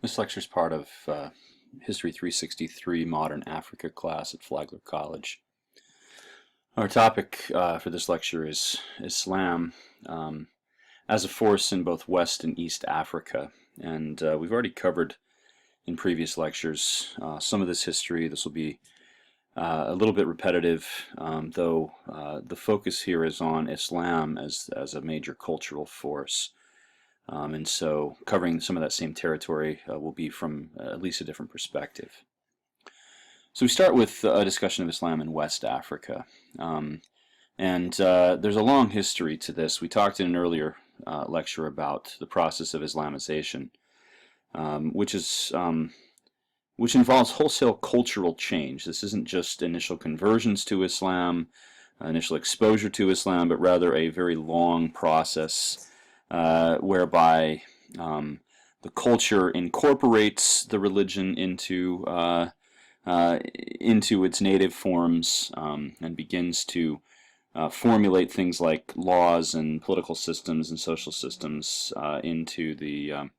This lecture is part of History 363 Modern Africa class at Flagler College. Our topic for this lecture is Islam as a force in both West and East Africa. And we've already covered in previous lectures some of this history. This will be a little bit repetitive, though the focus here is on Islam as a major cultural force. And so covering some of that same territory will be from at least a different perspective. So we start with a discussion of Islam in West Africa. There's a long history to this. We talked in an earlier lecture about the process of Islamization, which involves wholesale cultural change. This isn't just initial conversions to Islam, initial exposure to Islam, but rather a very long process whereby the culture incorporates the religion into its native forms and begins to formulate things like laws and political systems and social systems into the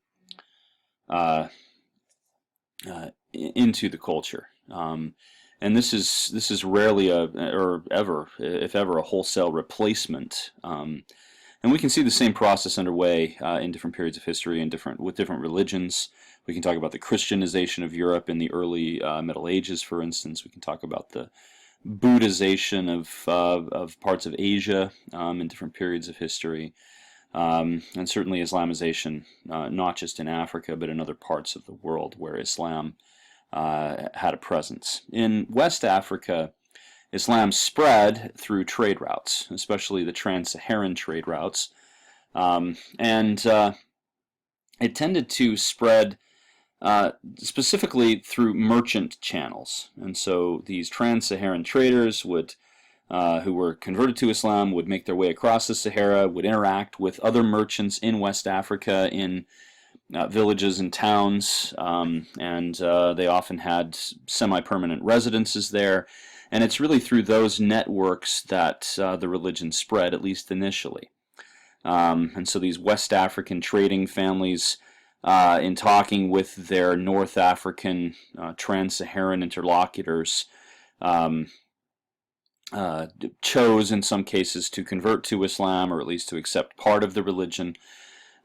culture. And this is rarely or ever, if ever, a wholesale replacement. And we can see the same process underway in different periods of history and with different religions. We can talk about the Christianization of Europe in the early Middle Ages, for instance. We can talk about the Buddhization of parts of Asia in different periods of history. And certainly Islamization, not just in Africa, but in other parts of the world where Islam had a presence. In West Africa, Islam spread through trade routes, especially the trans-Saharan trade routes, it tended to spread specifically through merchant channels. And so these trans-Saharan traders who were converted to Islam would make their way across the Sahara, would interact with other merchants in West Africa in villages and towns, they often had semi-permanent residences there. And it's really through those networks that the religion spread, at least initially. And so these West African trading families, in talking with their North African trans-Saharan interlocutors, chose in some cases to convert to Islam, or at least to accept part of the religion.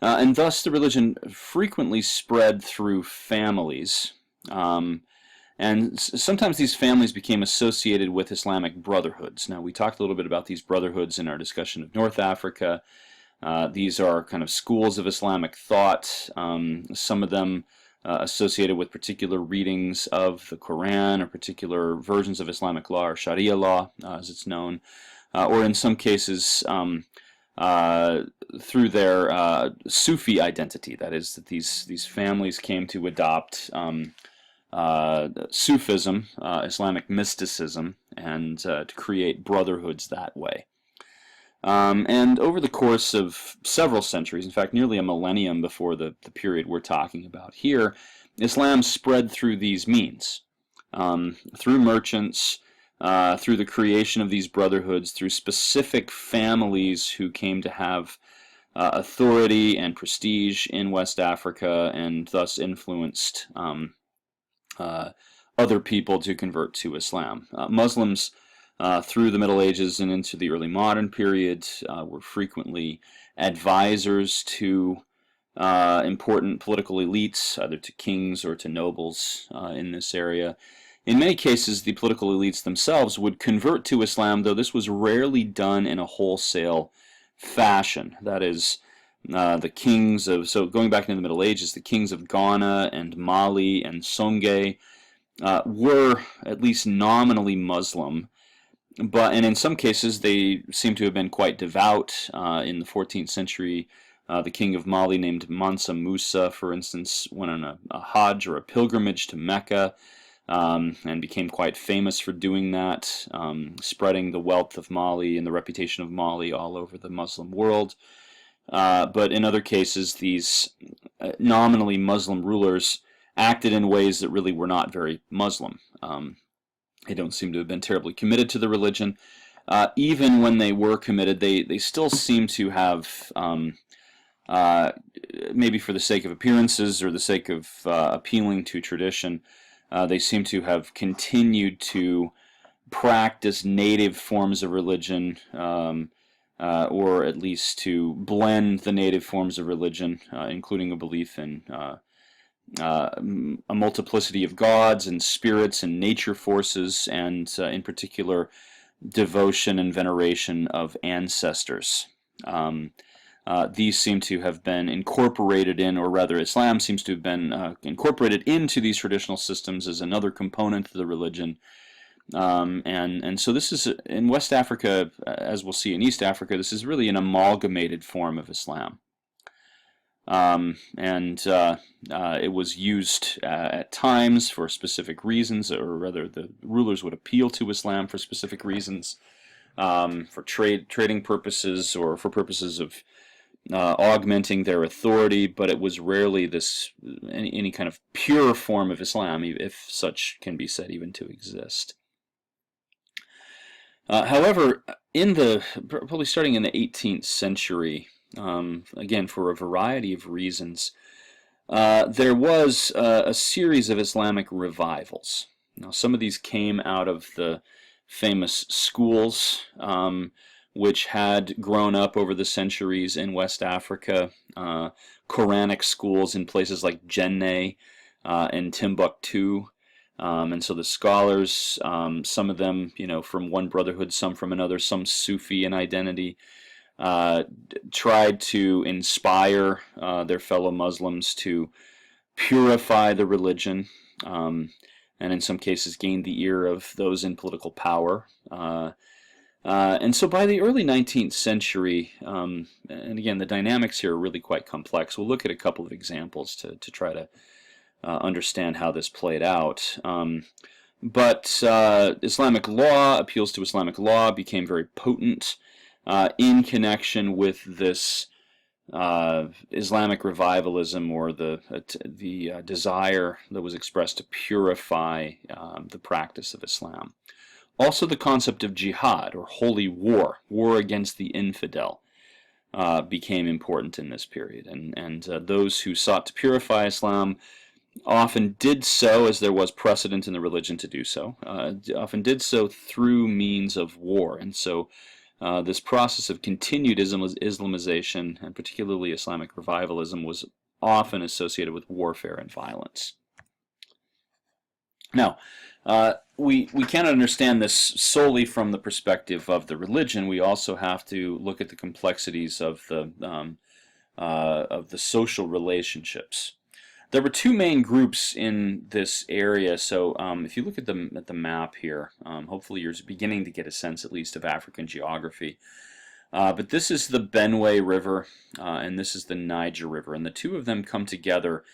And thus the religion frequently spread through families. And sometimes these families became associated with Islamic brotherhoods. Now, we talked a little bit about these brotherhoods in our discussion of North Africa. These are kind of schools of Islamic thought, some of them associated with particular readings of the Quran or particular versions of Islamic law, or Sharia law, as it's known, or in some cases through their Sufi identity. That is, that these families came to adopt Sufism, Islamic mysticism, and to create brotherhoods that way. And over the course of several centuries, in fact nearly a millennium before the period we're talking about here, Islam spread through these means, through merchants, through the creation of these brotherhoods, through specific families who came to have authority and prestige in West Africa and thus influenced other people to convert to Islam. Muslims through the Middle Ages and into the early modern period were frequently advisors to important political elites, either to kings or to nobles in this area. In many cases, the political elites themselves would convert to Islam, though this was rarely done in a wholesale fashion. That is, the kings of, so going back into the Middle Ages, the kings of Ghana and Mali and Songhai were at least nominally Muslim, and in some cases they seem to have been quite devout. In the 14th century, the king of Mali, named Mansa Musa, for instance, went on a Hajj, or a pilgrimage, to Mecca, and became quite famous for doing that, spreading the wealth of Mali and the reputation of Mali all over the Muslim world. But in other cases, these nominally Muslim rulers acted in ways that really were not very Muslim. They don't seem to have been terribly committed to the religion. Even when they were committed, they still seem to have maybe for the sake of appearances or the sake of appealing to tradition, they seem to have continued to practice native forms of religion, or at least to blend the native forms of religion, including a belief in a multiplicity of gods and spirits and nature forces, and in particular, devotion and veneration of ancestors. These seem to have been incorporated in, or rather Islam seems to have been incorporated into these traditional systems as another component of the religion. And so this is, in West Africa, as we'll see in East Africa, this is really an amalgamated form of Islam. It was used at times for specific reasons, or rather the rulers would appeal to Islam for specific reasons, for trading purposes or for purposes of augmenting their authority, but it was rarely any kind of pure form of Islam, if such can be said even to exist. However, probably starting in the 18th century, again for a variety of reasons, there was a series of Islamic revivals. Now, some of these came out of the famous schools, which had grown up over the centuries in West Africa, Quranic schools in places like Jenne and Timbuktu. And so the scholars, some of them, from one brotherhood, some from another, some Sufi in identity, tried to inspire their fellow Muslims to purify the religion, and in some cases gained the ear of those in political power. And so by the early 19th century, and again, the dynamics here are really quite complex. We'll look at a couple of examples to try to understand how this played out. But Islamic law, appeals to Islamic law, became very potent in connection with this Islamic revivalism, or the desire that was expressed to purify the practice of Islam. Also, the concept of jihad, or holy war, war against the infidel, became important in this period. And those who sought to purify Islam often did so, as there was precedent in the religion to do so, often did so through means of war. And so this process of continued Islamization, and particularly Islamic revivalism, was often associated with warfare and violence. Now, we cannot understand this solely from the perspective of the religion. We also have to look at the complexities of the social relationships. There were two main groups in this area. So if you look at the map here, hopefully you're beginning to get a sense at least of African geography. But this is the Benue River, and this is the Niger River, and the two of them come together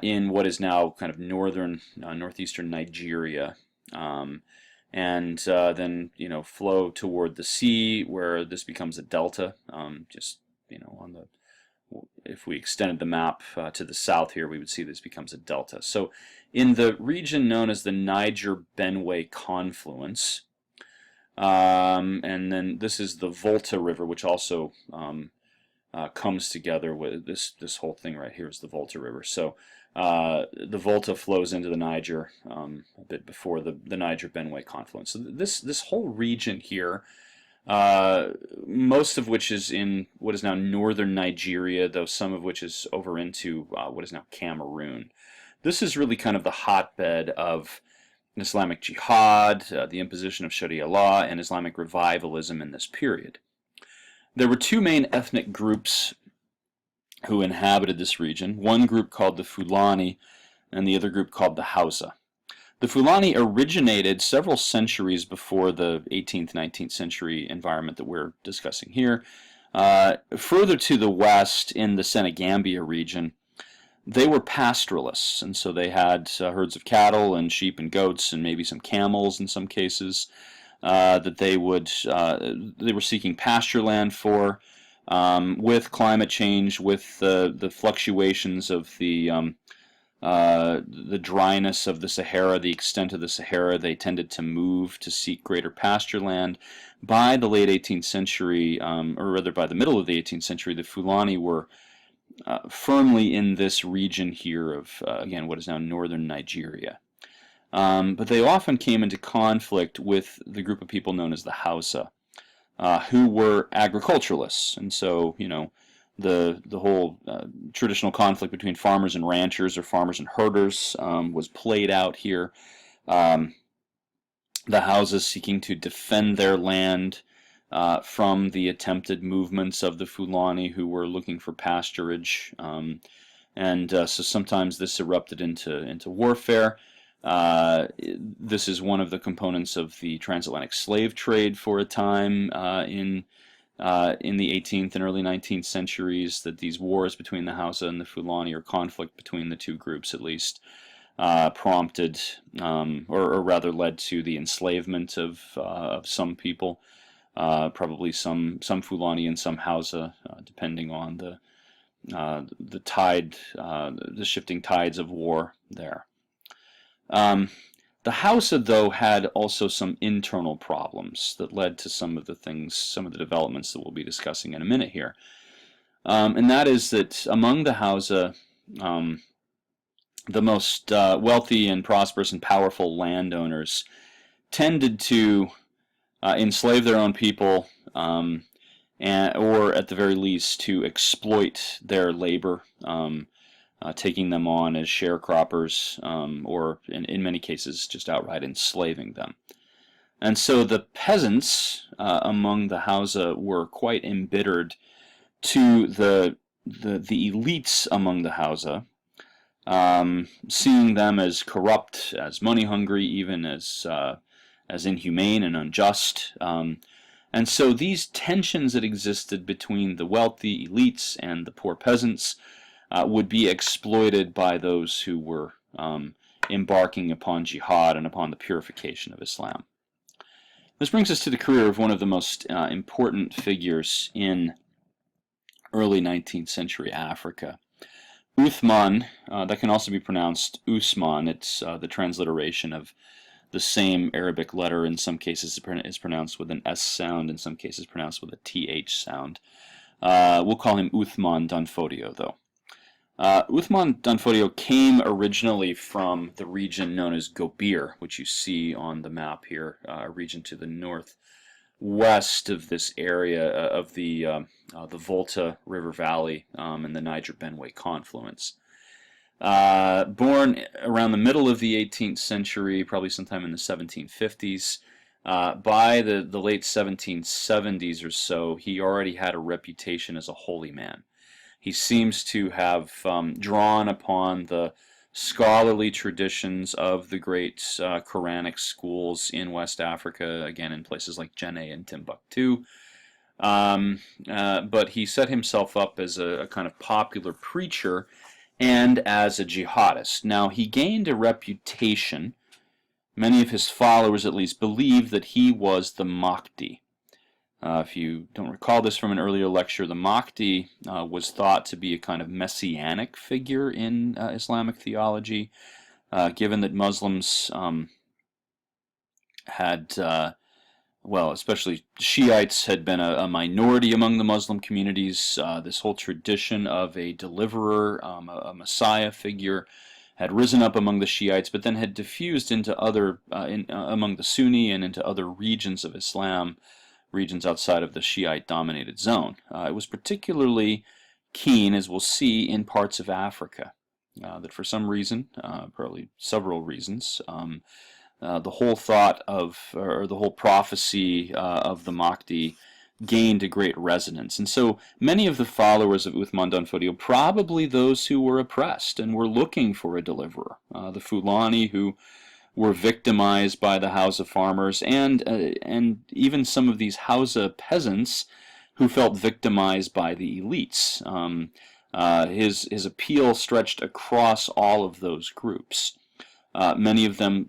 in what is now kind of northeastern Nigeria, and then flow toward the sea, where this becomes a delta. If we extended the map to the south here, we would see this becomes a delta. So in the region known as the Niger-Benue confluence, and then this is the Volta River, which also comes together with this whole thing right here is the Volta River. So the Volta flows into the Niger a bit before the Niger-Benue confluence. So this whole region here, most of which is in what is now northern Nigeria, though some of which is over into what is now Cameroon. This is really kind of the hotbed of Islamic jihad, the imposition of Sharia law, and Islamic revivalism in this period. There were two main ethnic groups who inhabited this region, one group called the Fulani and the other group called the Hausa. The Fulani originated several centuries before the 18th, 19th century environment that we're discussing here. Further to the west, in the Senegambia region, they were pastoralists, and so they had herds of cattle and sheep and goats and maybe some camels in some cases that they were seeking pasture land for. With climate change, with the fluctuations of the dryness of the Sahara, the extent of the Sahara, they tended to move to seek greater pasture land. By the late 18th century, or rather by the middle of the 18th century, the Fulani were firmly in this region here of, again, what is now northern Nigeria. But they often came into conflict with the group of people known as the Hausa, who were agriculturalists. And so, the whole traditional conflict between farmers and ranchers, or farmers and herders, was played out here. The Hausas seeking to defend their land from the attempted movements of the Fulani, who were looking for pasturage, and so sometimes this erupted into warfare. This is one of the components of the transatlantic slave trade for a time in the 18th and early 19th centuries, that these wars between the Hausa and the Fulani, or conflict between the two groups at least, prompted, or rather led to the enslavement of some people, probably some Fulani and some Hausa, depending on the tide, the shifting tides of war there. The Hausa, though, had also some internal problems that led to some of the developments that we'll be discussing in a minute here. And that is that among the Hausa, the most wealthy and prosperous and powerful landowners tended to enslave their own people, or at the very least to exploit their labor, taking them on as sharecroppers, or in many cases just outright enslaving them. And so the peasants among the Hausa were quite embittered to the elites among the Hausa, seeing them as corrupt, as money hungry, even as inhumane and unjust. And so these tensions that existed between the wealthy elites and the poor peasants would be exploited by those who were embarking upon jihad and upon the purification of Islam. This brings us to the career of one of the most important figures in early 19th century Africa. Uthman, that can also be pronounced Usman. It's the transliteration of the same Arabic letter. In some cases is pronounced with an S sound, in some cases pronounced with a TH sound. We'll call him Uthman Danfodio, though. Uthman Danfodio came originally from the region known as Gobir, which you see on the map here, a region to the northwest of this area of the Volta River Valley and the Niger-Benue confluence. Born around the middle of the 18th century, probably sometime in the 1750s, by the late 1770s or so, he already had a reputation as a holy man. He seems to have drawn upon the scholarly traditions of the great Quranic schools in West Africa, again in places like Djenné and Timbuktu. But he set himself up as a kind of popular preacher and as a jihadist. Now, he gained a reputation. Many of his followers, at least, believed that he was the Mahdi. If you don't recall this from an earlier lecture, the Mahdi was thought to be a kind of messianic figure in Islamic theology, given that Muslims had, well, especially Shiites had been a minority among the Muslim communities. This whole tradition of a deliverer, a messiah figure, had risen up among the Shiites, but then had diffused into other, among the Sunni and into other regions of Islam, regions outside of the Shiite-dominated zone. It was particularly keen, as we'll see, in parts of Africa, that for some reason, probably several reasons, the whole thought of, or the whole prophecy of the Mahdi gained a great resonance. And so many of the followers of Uthman Danfodio, probably those who were oppressed and were looking for a deliverer, the Fulani who were victimized by the Hausa farmers, and even some of these Hausa peasants who felt victimized by the elites. His appeal stretched across all of those groups. Many of them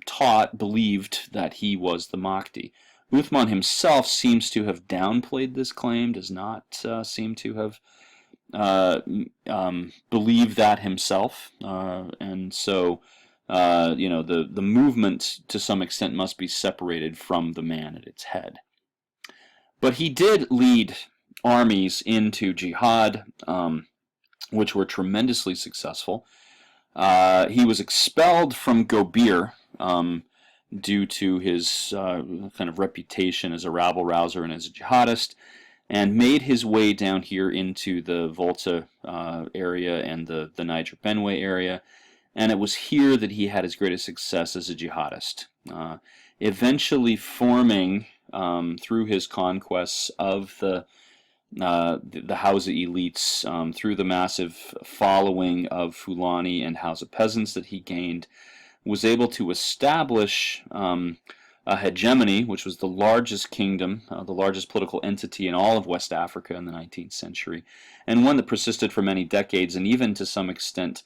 believed that he was the Mahdi. Uthman himself seems to have downplayed this claim, does not seem to have believed that himself, and so the movement to some extent must be separated from the man at its head. But he did lead armies into jihad, which were tremendously successful. He was expelled from Gobir due to his kind of reputation as a rabble-rouser and as a jihadist, and made his way down here into the Volta area and the Niger-Benue area, and it was here that he had his greatest success as a jihadist, eventually forming, through his conquests of the Hausa elites, through the massive following of Fulani and Hausa peasants that he gained, was able to establish a hegemony, which was the largest kingdom, the largest political entity in all of West Africa in the 19th century, and one that persisted for many decades and even to some extent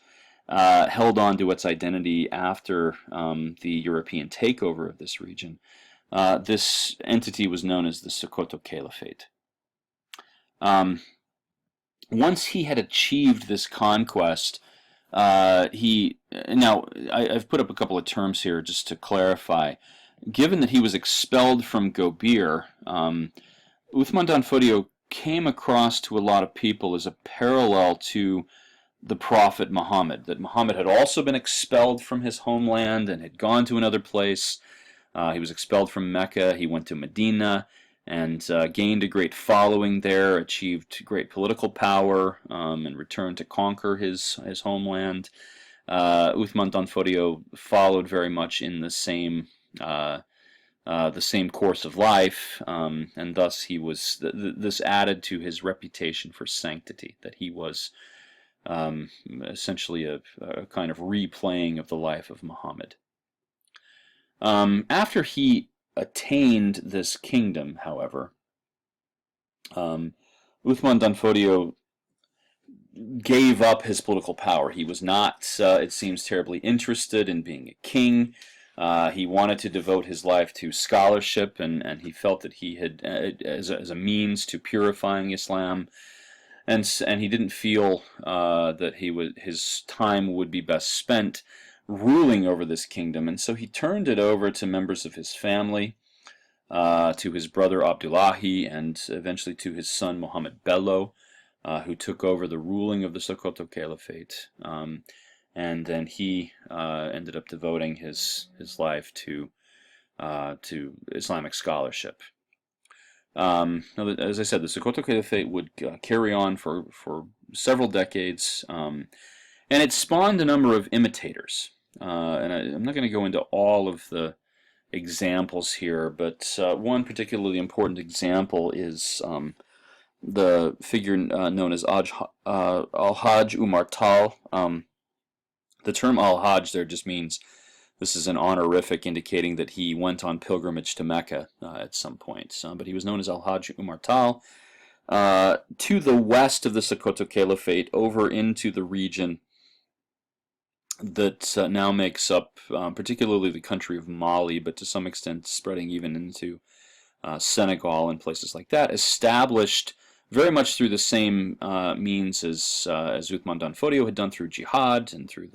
held on to its identity after the European takeover of this region. This entity was known as the Sokoto Caliphate. Once he had achieved this conquest, I've put up a couple of terms here just to clarify. Given that he was expelled from Gobir, Uthman Danfodio came across to a lot of people as a parallel to the Prophet Muhammad, that Muhammad had also been expelled from his homeland and had gone to another place. He was expelled from Mecca, he went to Medina, and gained a great following there, achieved great political power, and returned to conquer his homeland. Uthman Danfodio followed very much in the same course of life, and thus he was. This added to his reputation for sanctity, that he was essentially a kind of replaying of the life of Muhammad. After he attained this kingdom, however, Uthman Danfodio gave up his political power. He was not, it seems, terribly interested in being a king. He wanted to devote his life to scholarship, and he felt that he had, as a means to purifying Islam, and he didn't feel that his time would be best spent ruling over this kingdom, and so he turned it over to members of his family, to his brother Abdullahi, and eventually to his son Muhammad Bello, who took over the ruling of the Sokoto Caliphate, and then he ended up devoting his life to Islamic scholarship. Now, as I said, the Sokoto Caliphate would carry on for several decades, and it spawned a number of imitators. And I'm not going to go into all of the examples here, but one particularly important example is the figure known as Al-Hajj Umar Tal. The term Al-Hajj there just means this is an honorific indicating that he went on pilgrimage to Mecca at some point. But he was known as Al-Hajj Umar Tal. To the west of the Sokoto Caliphate, over into the region that now makes up particularly the country of Mali, but to some extent spreading even into Senegal and places like that, established very much through the same means as Uthman Danfodio had done through jihad and through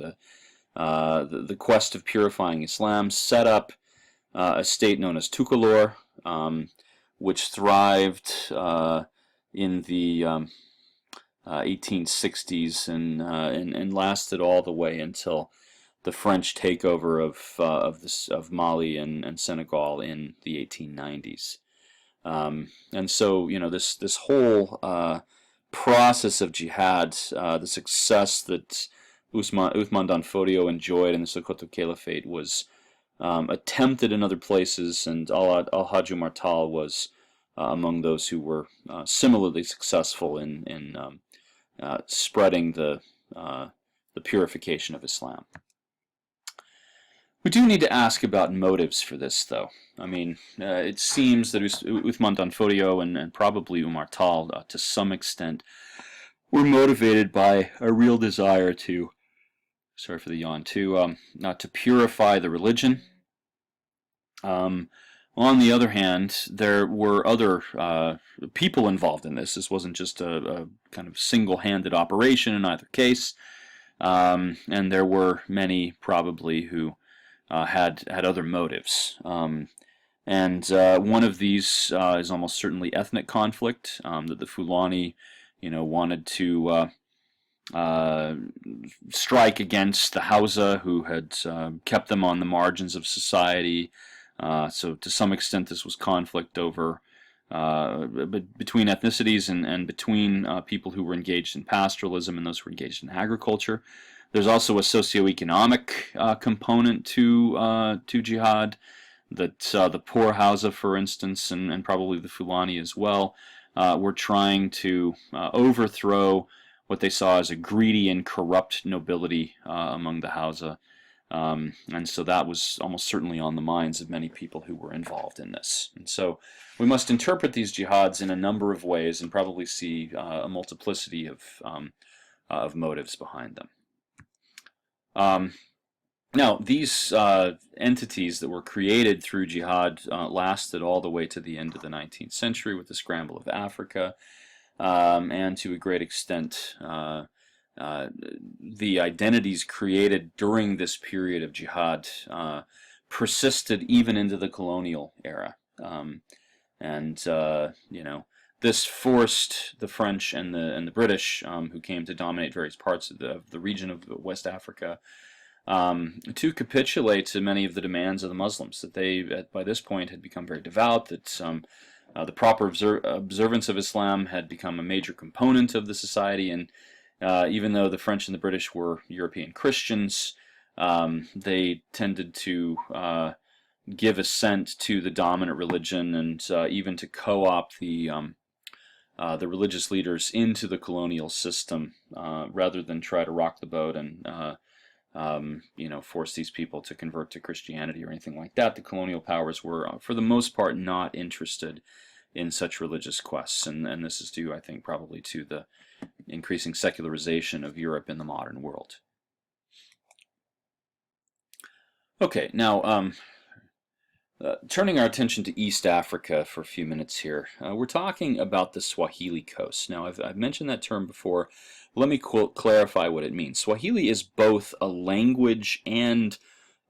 the quest of purifying Islam, set up a state known as Tukulor, which thrived in the 1860s and lasted all the way until the French takeover of Mali and Senegal in the 1890s. And so, this whole process of jihad, the success that Uthman Danfodio enjoyed in the Sokoto Caliphate was attempted in other places, and Al-Hajj Umar Tal was among those who were similarly successful in spreading the purification of Islam. We do need to ask about motives for this, though. I mean, it seems that Uthman Danfodio and probably Umar Tal, to some extent, were motivated by a real desire to, sorry for the yawn, to purify the religion. On the other hand, there were other people involved in this. This wasn't just a kind of single-handed operation in either case, and there were many probably who had other motives. And one of these is almost certainly ethnic conflict, that the Fulani, wanted to strike against the Hausa, who had kept them on the margins of society. So to some extent, this was conflict over between ethnicities and between people who were engaged in pastoralism and those who were engaged in agriculture. There's also a socioeconomic component to jihad, that the poor Hausa, for instance, and probably the Fulani as well, were trying to overthrow what they saw as a greedy and corrupt nobility among the Hausa. And so that was almost certainly on the minds of many people who were involved in this. And so we must interpret these jihads in a number of ways and probably see a multiplicity of motives behind them. Now, these entities that were created through jihad lasted all the way to the end of the 19th century with the scramble of Africa, and to a great extent the identities created during this period of jihad persisted even into the colonial era. This forced the French and the British, who came to dominate various parts of the region of West Africa, to capitulate to many of the demands of the Muslims, that they, by this point, had become very devout, that the proper observance of Islam had become a major component of the society, and even though the French and the British were European Christians, they tended to give assent to the dominant religion, and even to co-opt the religious leaders into the colonial system, rather than try to rock the boat and force these people to convert to Christianity or anything like that. The colonial powers were, for the most part, not interested in such religious quests, and this is due, I think, probably to the increasing secularization of Europe in the modern world. Okay, now turning our attention to East Africa for a few minutes here, we're talking about the Swahili coast. Now, I've mentioned that term before. Let me clarify what it means. Swahili is both a language and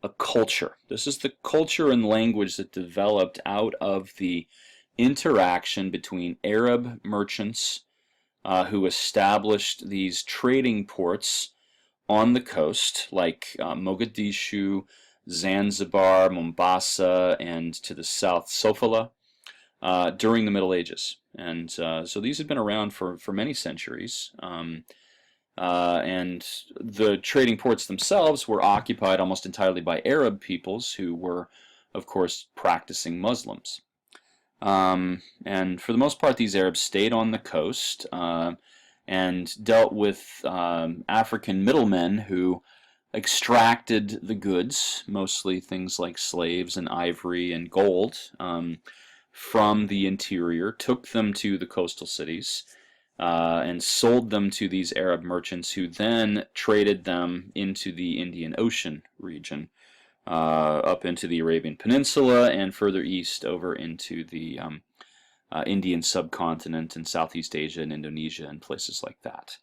a culture. This is the culture and language that developed out of the interaction between Arab merchants who established these trading ports on the coast, like Mogadishu, Zanzibar, Mombasa, and to the south, Sofala, during the Middle Ages. And so these had been around for many centuries. And the trading ports themselves were occupied almost entirely by Arab peoples who were, of course, practicing Muslims. And for the most part, these Arabs stayed on the coast and dealt with African middlemen who extracted the goods, mostly things like slaves and ivory and gold, from the interior, took them to the coastal cities, and sold them to these Arab merchants, who then traded them into the Indian Ocean region, up into the Arabian Peninsula and further east over into the Indian subcontinent and Southeast Asia and Indonesia and places like that.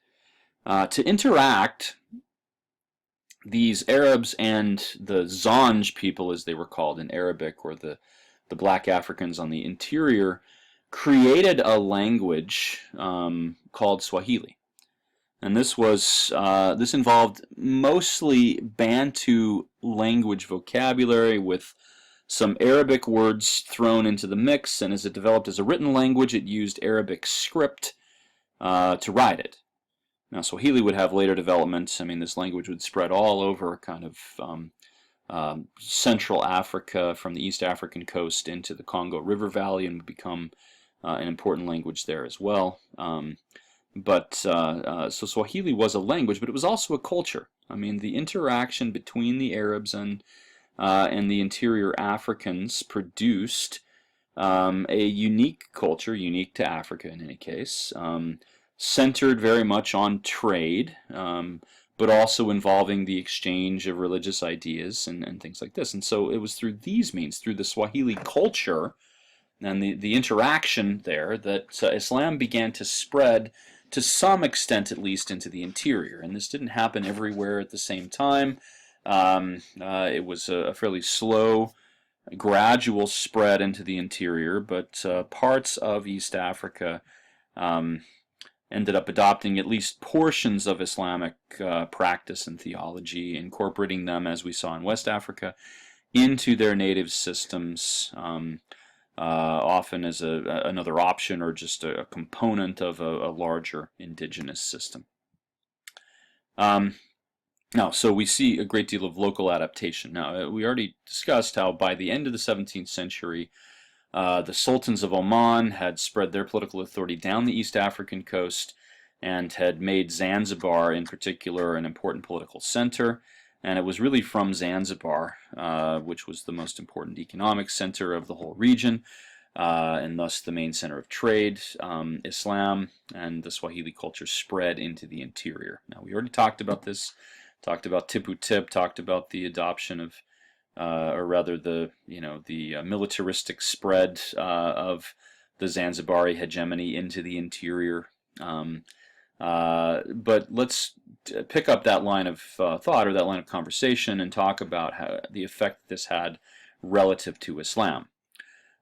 To interact, these Arabs and the Zanj people, as they were called in Arabic, or the black Africans on the interior, created a language called Swahili. And this involved mostly Bantu language vocabulary with some Arabic words thrown into the mix, and as it developed as a written language, it used Arabic script to write it. Now, Swahili would have later developments. I mean, this language would spread all over kind of Central Africa, from the East African coast into the Congo River Valley, and would become an important language there as well. So Swahili was a language, but it was also a culture. I mean, the interaction between the Arabs and the interior Africans produced a unique culture, unique to Africa in any case, centered very much on trade, but also involving the exchange of religious ideas and things like this. And so it was through these means, through the Swahili culture and the interaction there, that Islam began to spread, to some extent at least, into the interior. And this didn't happen everywhere at the same time. It was a fairly slow, gradual spread into the interior, but parts of East Africa ended up adopting at least portions of Islamic practice and theology, incorporating them, as we saw in West Africa, into their native systems, often as another option or just a component of a larger indigenous system. Now, so we see a great deal of local adaptation. Now, we already discussed how by the end of the 17th century, the sultans of Oman had spread their political authority down the East African coast and had made Zanzibar, in particular, an important political center. And it was really from Zanzibar, which was the most important economic center of the whole region, and thus the main center of trade, Islam and the Swahili culture spread into the interior. Now, we already talked about this, talked about Tipu Tip, talked about the adoption of, or rather the militaristic spread of the Zanzibari hegemony into the interior. But let's pick up that line of thought or that line of conversation and talk about how the effect this had relative to Islam.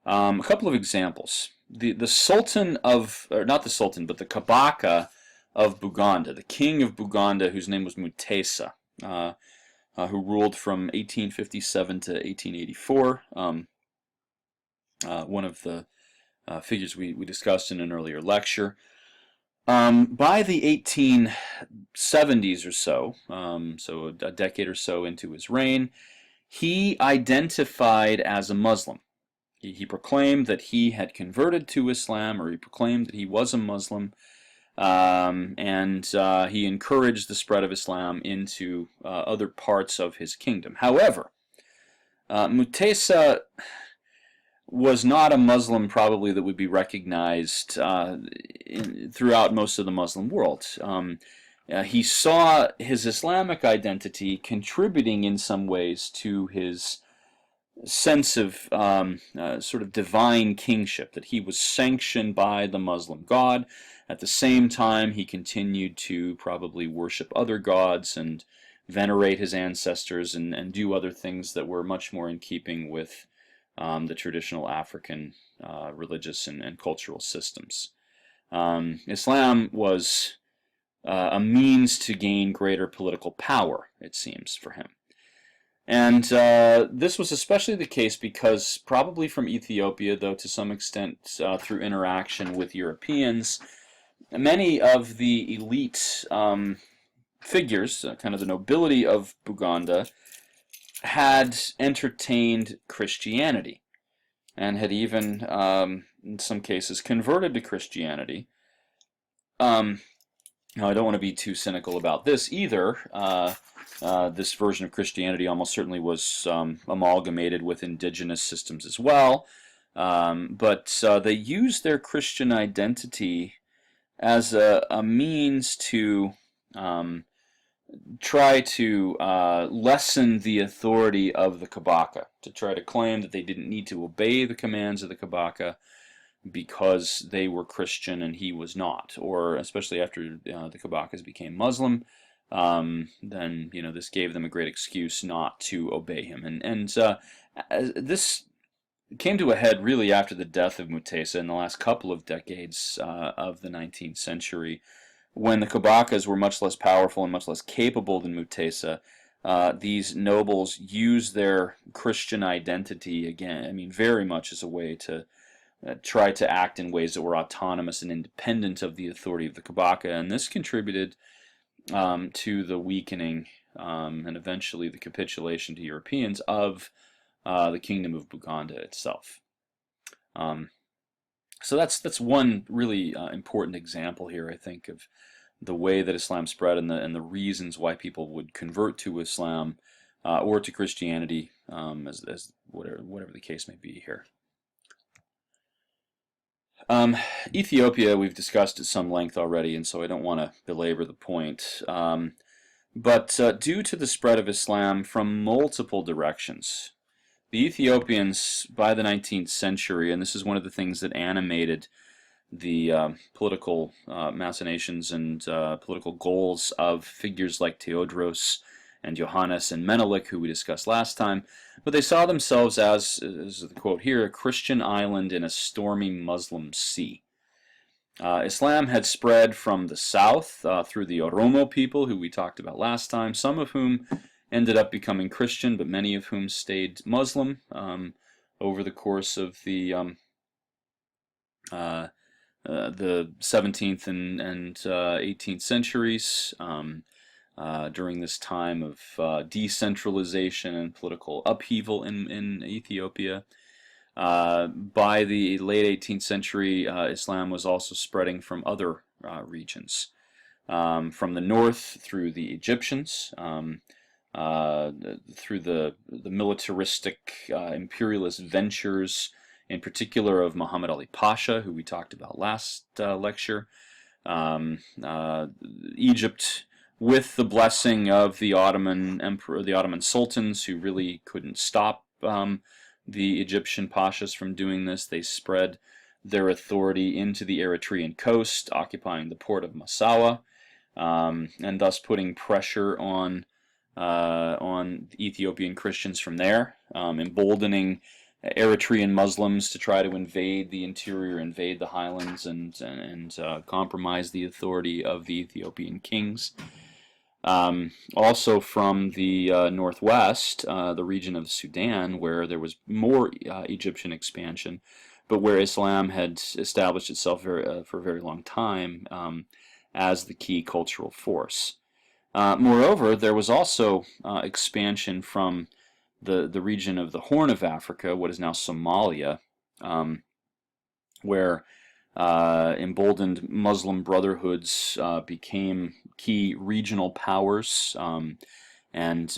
A couple of examples. The Sultan of, or not the Sultan, but the Kabaka of Buganda, the king of Buganda, whose name was Mutesa, who ruled from 1857 to 1884. One of the figures we discussed in an earlier lecture. By the 1870s or so, so a decade or so into his reign, he identified as a Muslim. He proclaimed that he had converted to Islam, or he proclaimed that he was a Muslim, and he encouraged the spread of Islam into other parts of his kingdom. However, Mutesa was not a Muslim probably that would be recognized throughout most of the Muslim world. He saw his Islamic identity contributing in some ways to his sense of sort of divine kingship, that he was sanctioned by the Muslim God. At the same time, he continued to probably worship other gods and venerate his ancestors and do other things that were much more in keeping with the traditional African religious and cultural systems. Islam was a means to gain greater political power, it seems, for him. And this was especially the case because probably from Ethiopia, though to some extent through interaction with Europeans, many of the elite figures, kind of the nobility of Buganda, had entertained Christianity and had even, in some cases, converted to Christianity. Now, I don't want to be too cynical about this either. This version of Christianity almost certainly was amalgamated with indigenous systems as well. But they used their Christian identity as a means to try to lessen the authority of the Kabaka, to try to claim that they didn't need to obey the commands of the Kabaka because they were Christian and he was not, or especially after the Kabakas became Muslim, then this gave them a great excuse not to obey him. And this came to a head really after the death of Mutesa in the last couple of decades of the 19th century, when the Kabakas were much less powerful and much less capable than Mutesa. These nobles used their Christian identity, again, I mean, very much as a way to try to act in ways that were autonomous and independent of the authority of the Kabaka, and this contributed to the weakening and eventually the capitulation to Europeans of the Kingdom of Buganda itself. So that's one really important example here, I think, of the way that Islam spread and the reasons why people would convert to Islam or to Christianity, as whatever the case may be here. Ethiopia we've discussed at some length already, and so I don't want to belabor the point. But due to the spread of Islam from multiple directions, the Ethiopians, by the 19th century, and this is one of the things that animated the political machinations and political goals of figures like Theodros and Johannes and Menelik, who we discussed last time, but they saw themselves as the quote here, a Christian island in a stormy Muslim sea. Islam had spread from the south through the Oromo people, who we talked about last time, some of whom ended up becoming Christian, but many of whom stayed Muslim over the course of uh, the 17th and 18th centuries. During this time of decentralization and political upheaval in Ethiopia. By the late 18th century, Islam was also spreading from other regions. From the north through the Egyptians, through the militaristic imperialist ventures, in particular of Muhammad Ali Pasha, who we talked about last lecture. Egypt, with the blessing of the Ottoman Emperor, the Ottoman sultans, who really couldn't stop the Egyptian pashas from doing this. They spread their authority into the Eritrean coast, occupying the port of Massawa, and thus putting pressure on Ethiopian Christians from there, emboldening Eritrean Muslims to try to invade the interior, invade the highlands, and compromise the authority of the Ethiopian kings. Also from the northwest, the region of Sudan, where there was more Egyptian expansion, but where Islam had established itself for a very long time as the key cultural force. Moreover, there was also expansion from the region of the Horn of Africa, what is now Somalia, where emboldened Muslim brotherhoods became key regional powers and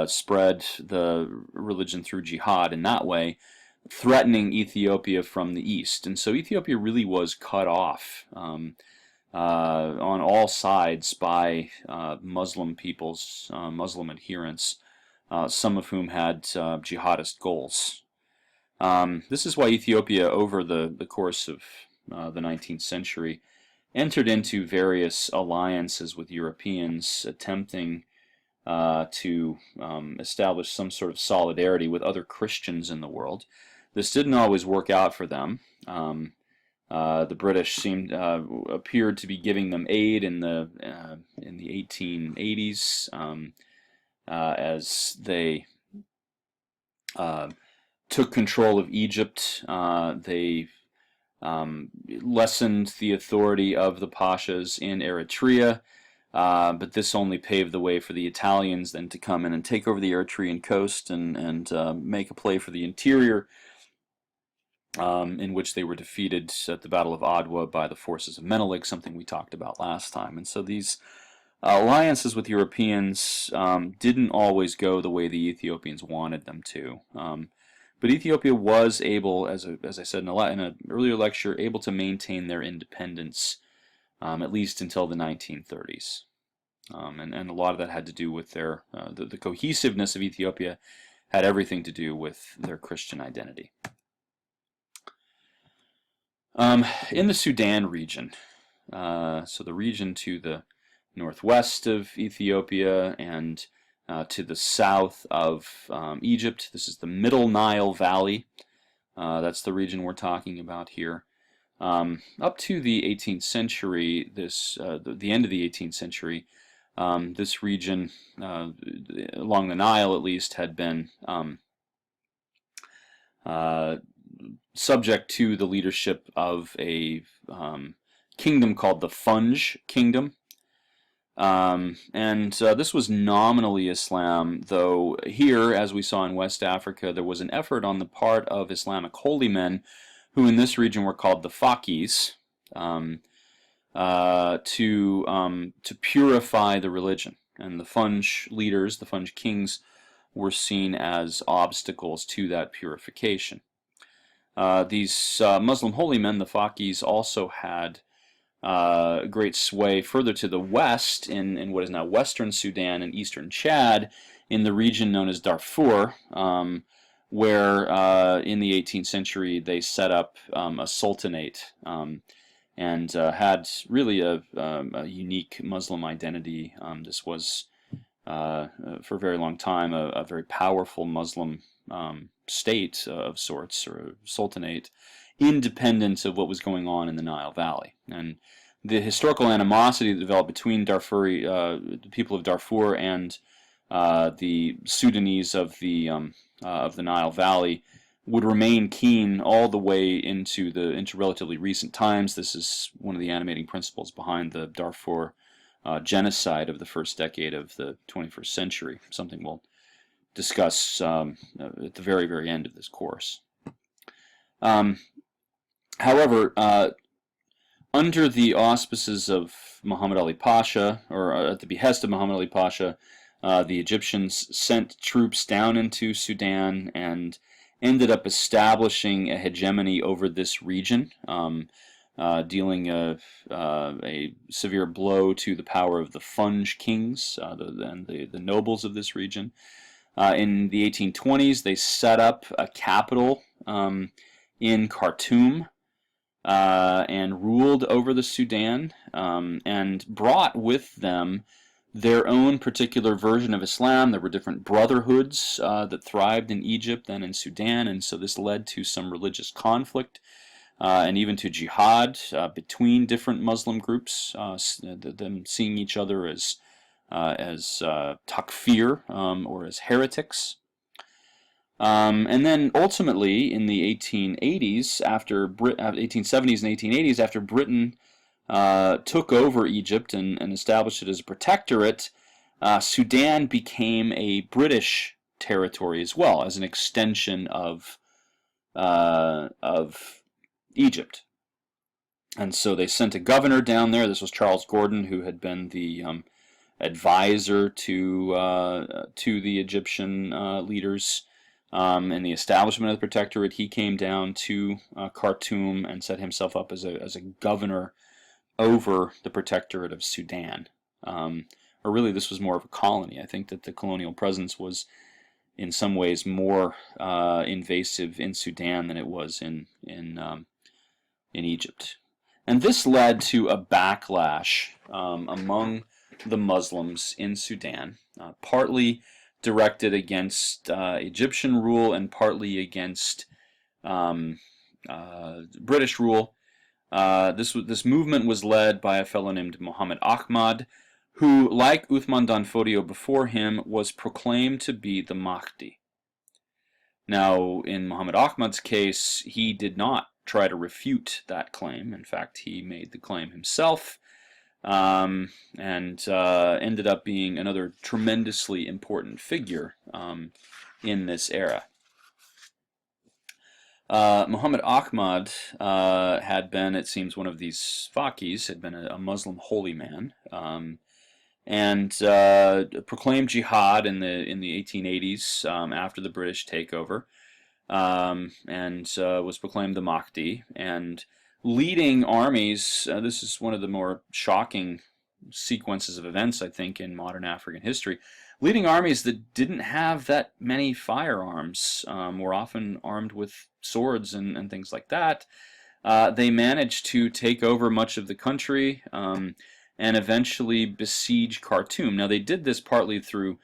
spread the religion through jihad in that way, threatening Ethiopia from the east. And so Ethiopia really was cut off on all sides by Muslim peoples, Muslim adherents, some of whom had jihadist goals. This is why Ethiopia, over the course of the 19th century, entered into various alliances with Europeans, attempting to establish some sort of solidarity with other Christians in the world. This didn't always work out for them. The British appeared to be giving them aid in the 1880s as they took control of Egypt. They lessened the authority of the pashas in Eritrea, but this only paved the way for the Italians then to come in and take over the Eritrean coast and make a play for the interior, in which they were defeated at the Battle of Adwa by the forces of Menelik, something we talked about last time. And so these alliances with Europeans didn't always go the way the Ethiopians wanted them to. But Ethiopia was able, as I said in an earlier lecture, able to maintain their independence at least until the 1930s. And a lot of that had to do with their the cohesiveness of Ethiopia had everything to do with their Christian identity. In the Sudan region, so the region to the northwest of Ethiopia and to the south of Egypt. This is the Middle Nile Valley. That's the region we're talking about here. Up to the 18th century, the end of the 18th century, this region, along the Nile at least, had been subject to the leadership of a kingdom called the Funj Kingdom. This was nominally Islam, though here, as we saw in West Africa, there was an effort on the part of Islamic holy men, who in this region were called the Fakis, to purify the religion. And the Funj leaders, the Funj kings, were seen as obstacles to that purification. These Muslim holy men, the Fakis, also had great sway further to the west in what is now western Sudan and eastern Chad, in the region known as Darfur, where in the 18th century they set up a sultanate and had really a unique Muslim identity. This was for a very long time a very powerful Muslim state of sorts, or a sultanate, independent of what was going on in the Nile Valley. And the historical animosity that developed between the people of Darfur and the Sudanese of the Nile Valley would remain keen all the way into relatively recent times. This is one of the animating principles behind the Darfur genocide of the first decade of the 21st century, something we'll discuss at the very, very end of this course. However, under the auspices of Muhammad Ali Pasha, or at the behest of Muhammad Ali Pasha, the Egyptians sent troops down into Sudan and ended up establishing a hegemony over this region, dealing a severe blow to the power of the Funj kings, the nobles of this region. In the 1820s, they set up a capital in Khartoum and ruled over the Sudan, and brought with them their own particular version of Islam. There were different brotherhoods that thrived in Egypt and in Sudan, and so this led to some religious conflict and even to jihad between different Muslim groups, them seeing each other as takfir, or as heretics. And then ultimately in the 1880s, 1870s and 1880s, after Britain took over Egypt and established it as a protectorate, Sudan became a British territory as well, as an extension of Egypt. And so they sent a governor down there. This was Charles Gordon, who had been the advisor to the Egyptian leaders in the establishment of the protectorate. He came down to Khartoum and set himself up as a governor over the protectorate of Sudan. Or really, this was more of a colony. I think that the colonial presence was in some ways more invasive in Sudan than it was in Egypt. And this led to a backlash among the Muslims in Sudan, partly directed against Egyptian rule and partly against British rule. This movement was led by a fellow named Muhammad Ahmad, who, like Uthman Danfodio before him, was proclaimed to be the Mahdi. Now, in Muhammad Ahmad's case, he did not try to refute that claim. In fact, he made the claim himself, and ended up being another tremendously important figure in this era. Muhammad Ahmad had been, it seems, one of these faqihs, had been a Muslim holy man, and proclaimed jihad in the 1880s after the British takeover, and was proclaimed the Mahdi, and leading armies. This is one of the more shocking sequences of events, I think, in modern African history. Leading armies that didn't have that many firearms, were often armed with swords and things like that. They managed to take over much of the country and eventually besiege Khartoum. Now, they did this partly through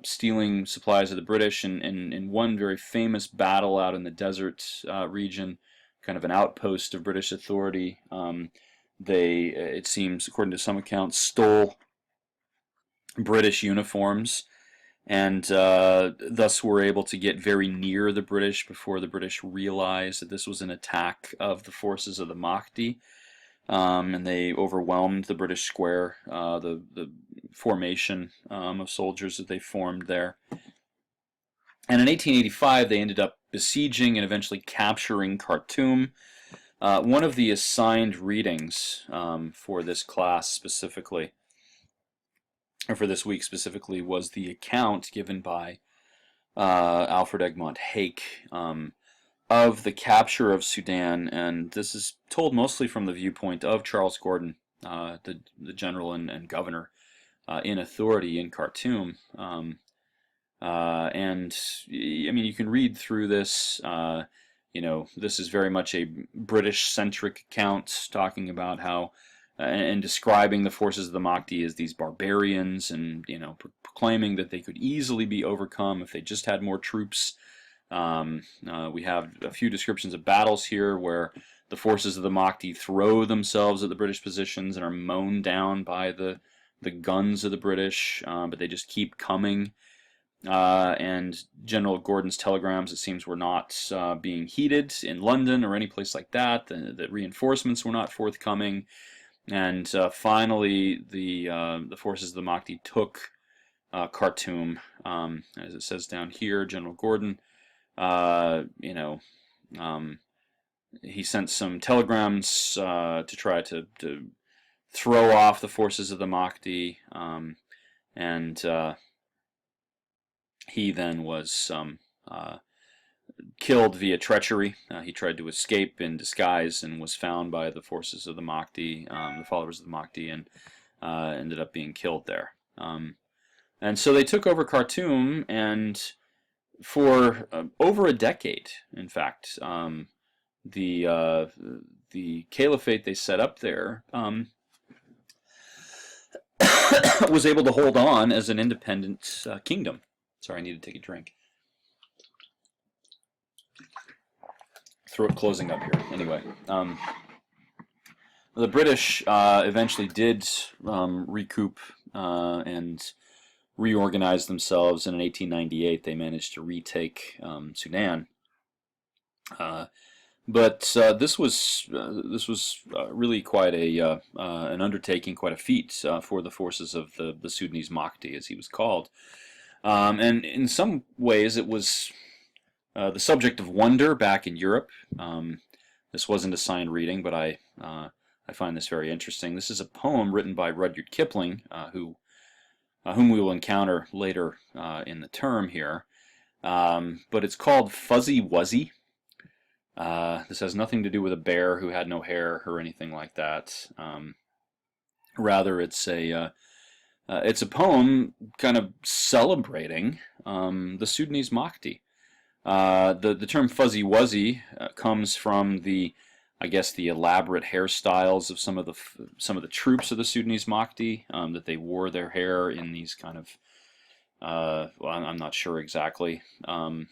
stealing supplies of the British, and in one very famous battle out in the desert region, kind of an outpost of British authority, they, it seems, according to some accounts, stole British uniforms, and thus were able to get very near the British before the British realized that this was an attack of the forces of the Mahdi, and they overwhelmed the British square, the formation of soldiers that they formed there. And in 1885, they ended up besieging and eventually capturing Khartoum. One of the assigned readings for this class specifically, or for this week specifically, was the account given by Alfred Egmont Hake of the capture of Sudan, and this is told mostly from the viewpoint of Charles Gordon, the general and governor in authority in Khartoum. And I mean, you can read through this. This is very much a British-centric account, talking about how and describing the forces of the Mahdi as these barbarians, and proclaiming that they could easily be overcome if they just had more troops. We have a few descriptions of battles here where the forces of the Mahdi throw themselves at the British positions and are mown down by the guns of the British, but they just keep coming. And General Gordon's telegrams, it seems, were not being heeded in London or any place like that. The reinforcements were not forthcoming, and finally the forces of the Mahdi took Khartoum. As it says down here, General Gordon, you know, he sent some telegrams to try to throw off the forces of the Mahdi, and he then was killed via treachery. He tried to escape in disguise and was found by the forces of the Mahdi, the followers of the Mahdi, and ended up being killed there. And so they took over Khartoum, and for over a decade, in fact, the caliphate they set up there was able to hold on as an independent kingdom. Sorry, I need to take a drink. Throat closing up here. Anyway, the British eventually did recoup and reorganize themselves, and in 1898 they managed to retake Sudan. But this was really quite an undertaking, quite a feat for the forces of the Sudanese Mahdi, as he was called. And in some ways, it was the subject of wonder back in Europe. This wasn't assigned reading, but I find this very interesting. This is a poem written by Rudyard Kipling, whom we will encounter later in the term here. But it's called Fuzzy Wuzzy. This has nothing to do with a bear who had no hair or anything like that. Rather, it's a poem kind of celebrating the Sudanese Mahdi. The term Fuzzy Wuzzy comes from I guess the elaborate hairstyles of some of the troops of the Sudanese Mahdi, that they wore their hair in these kind of well, I'm not sure exactly what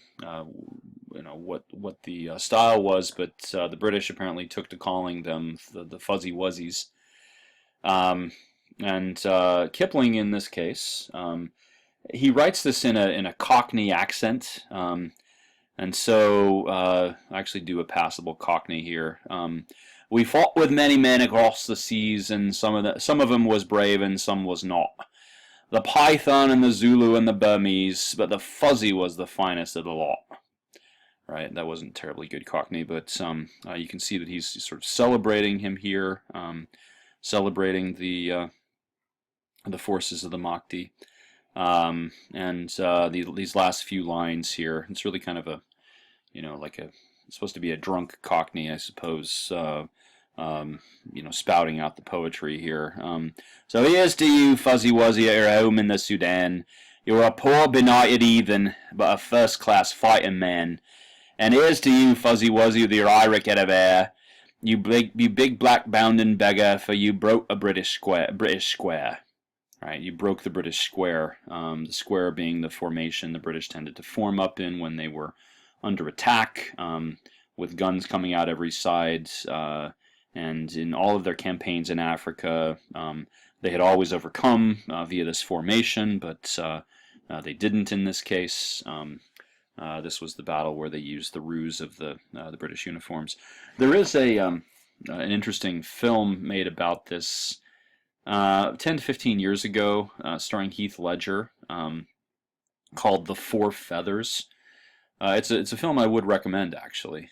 the style was, but the British apparently took to calling them the Fuzzy Wuzzies. And Kipling, in this case, he writes this in a Cockney accent, and so I actually do a passable Cockney here. We fought with many men across the seas, and some of them was brave and some was not. The Python and the Zulu and the Burmese, but the Fuzzy was the finest of the lot. Right, that wasn't terribly good Cockney, but you can see that he's sort of celebrating him here, celebrating the forces of the Mahdi, and these last few lines here. It's really kind of a, it's supposed to be a drunk Cockney, I suppose. Spouting out the poetry here. So here's to you, Fuzzy Wuzzy, at your home in the Sudan. You're a poor benighted heathen, but a first-class fighting man. And here's to you, Fuzzy Wuzzy, with your Irish head of hair. You big black bounding beggar, for you broke a British square. Right, you broke the British square. The square being the formation the British tended to form up in when they were under attack, with guns coming out every side. And in all of their campaigns in Africa, they had always overcome via this formation, but they didn't in this case. This was the battle where they used the ruse of the British uniforms. There is an interesting film made about this 10 to 15 years ago, starring Heath Ledger, called The Four Feathers. It's a film I would recommend, actually.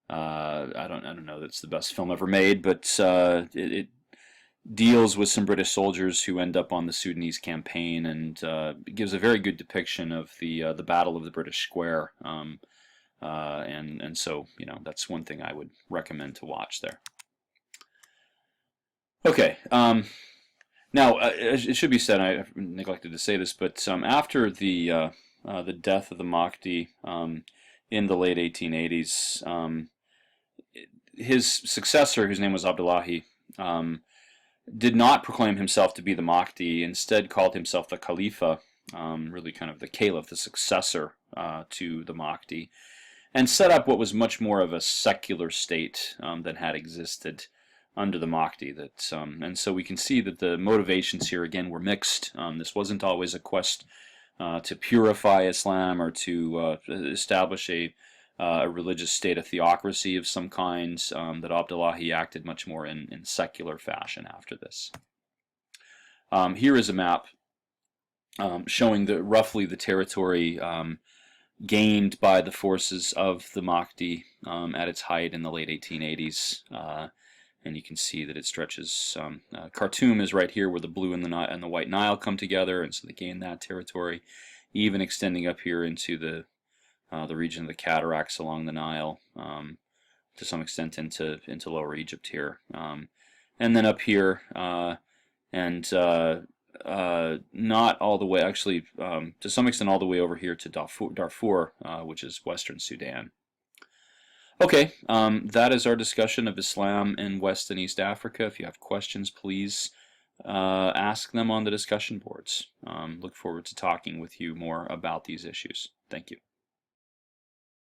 I don't know that it's the best film ever made, but it deals with some British soldiers who end up on the Sudanese campaign, and gives a very good depiction of the Battle of the British Square. And so that's one thing I would recommend to watch there. Okay. Now it should be said, I neglected to say this, but after the death of the Mahdi in the late 1880s. His successor, whose name was Abdullahi, did not proclaim himself to be the Mahdi, instead called himself the Khalifa, really kind of the caliph, the successor to the Mahdi, and set up what was much more of a secular state than had existed under the Mahdi. And so we can see that the motivations here again were mixed. This wasn't always a quest to purify Islam or to establish a religious state, a theocracy of some kind. That Abdullahi acted much more in secular fashion after this. Here is a map showing roughly the territory gained by the forces of the Mahdi at its height in the late 1880s. And you can see that it stretches. Khartoum is right here where the blue and the white Nile come together, and so they gain that territory, even extending up here into the region of the cataracts along the Nile, to some extent into Lower Egypt here, and then up here, and not all the way, actually, to some extent all the way over here to Darfur, which is Western Sudan. Okay, that is our discussion of Islam in West and East Africa. If you have questions, please ask them on the discussion boards. Look forward to talking with you more about these issues. Thank you.